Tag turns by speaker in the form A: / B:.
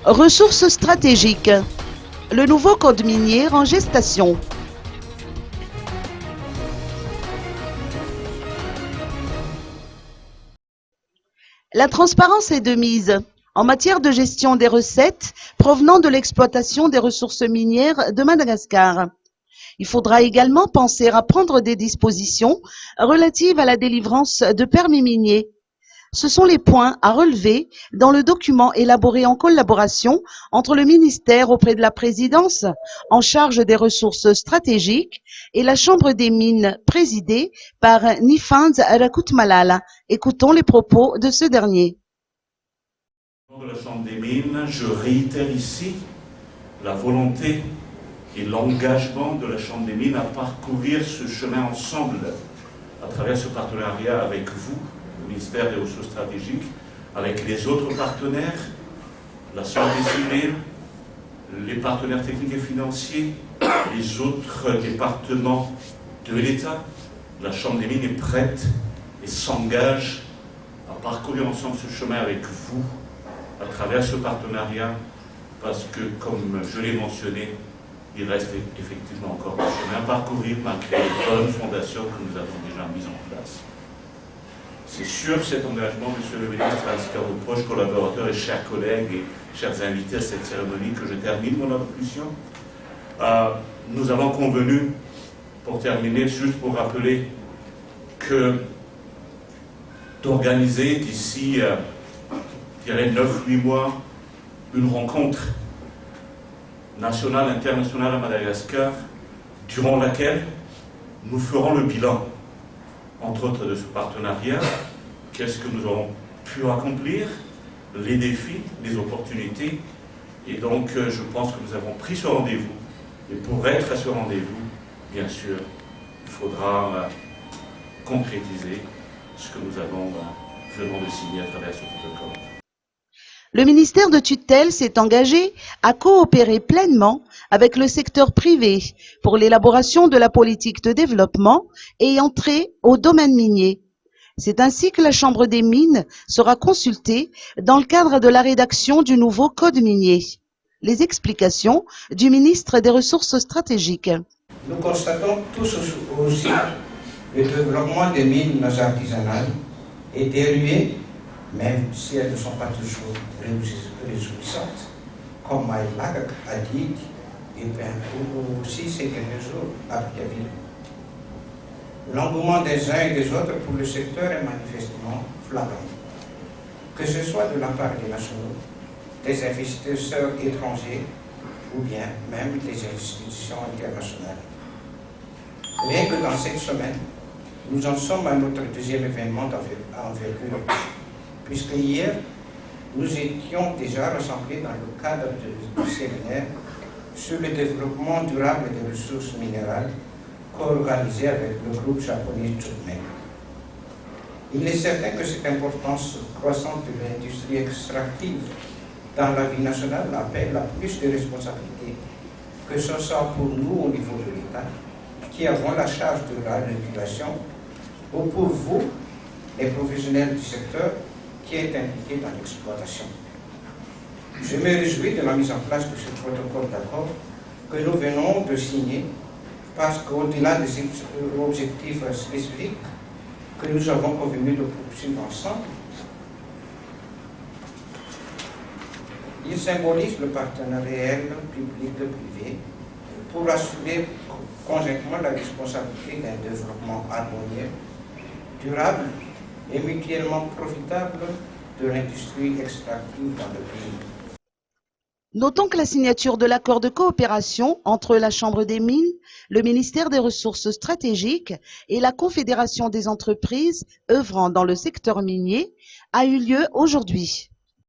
A: Ressources stratégiques. Le nouveau code minier en gestation. La transparence est de mise en matière de gestion des recettes provenant de l'exploitation des ressources minières de Madagascar. Il faudra également penser à prendre des dispositions relatives à la délivrance de permis miniers. Ce sont les points à relever dans le document élaboré en collaboration entre le ministère auprès de la présidence en charge des ressources stratégiques et la Chambre des mines présidée par Nifand Rakutmalala. Écoutons les propos de ce dernier.
B: Au nom de la Chambre des mines, je réitère ici la volonté et l'engagement de la Chambre des mines à parcourir ce chemin ensemble à travers ce partenariat avec vous, le ministère des Ressources stratégiques, avec les autres partenaires, la société civile, les partenaires techniques et financiers, les autres départements de l'État. La Chambre des mines est prête et s'engage à parcourir ensemble ce chemin avec vous à travers ce partenariat parce que, comme je l'ai mentionné, il reste effectivement encore du chemin à parcourir malgré les bonnes fondations que nous avons déjà mises en place. C'est sur cet engagement, Monsieur le ministre, ainsi qu'à vos proches collaborateurs et chers collègues et chers invités à cette cérémonie que je termine mon allocution. Nous avons convenu, pour terminer, juste pour rappeler que d'organiser d'ici, je dirais, 9-8 mois, une rencontre nationale, internationale à Madagascar, durant laquelle nous ferons le bilan, entre autres, de ce partenariat. Qu'est-ce que nous avons pu accomplir, les défis, les opportunités. Et donc, je pense que nous avons pris ce rendez-vous. Et pour être à ce rendez-vous, bien sûr, il faudra concrétiser ce que nous venons de signer à travers ce protocole.
A: Le ministère de tutelle s'est engagé à coopérer pleinement avec le secteur privé pour l'élaboration de la politique de développement et entrer au domaine minier. C'est ainsi que la Chambre des mines sera consultée dans le cadre de la rédaction du nouveau code minier. Les explications du ministre des Ressources stratégiques.
C: Nous constatons tous aussi le développement des mines artisanales est dérué, même si elles ne sont pas toujours réjouissantes, comme Maïlak a dit, et bien aussi ces derniers jours à Biaville. L'engouement des uns et des autres pour le secteur est manifestement flagrant, que ce soit de la part des nationaux, des investisseurs étrangers ou bien même des institutions internationales. Rien que dans cette semaine, nous en sommes à notre deuxième événement d'envergure, puisque hier, nous étions déjà rassemblés dans le cadre du séminaire sur le développement durable des ressources minérales co-organisé avec le groupe japonais Chutmec. Il est certain que cette importance croissante de l'industrie extractive dans la vie nationale appelle à plus de responsabilités, que ce soit pour nous au niveau de l'État, qui avons la charge de la régulation, ou pour vous, les professionnels du secteur, qui est impliqué dans l'exploitation. Je me réjouis de la mise en place de ce protocole d'accord que nous venons de signer, parce qu'au-delà des objectifs spécifiques que nous avons convenu de poursuivre ensemble, il symbolise le partenariat réel public-privé pour assurer conjointement la responsabilité d'un développement harmonieux, durable et mutuellement profitable de l'industrie extractive dans le pays.
A: Notons que la signature de l'accord de coopération entre la Chambre des mines, le ministère des Ressources stratégiques et la Confédération des entreprises œuvrant dans le secteur minier a eu lieu aujourd'hui.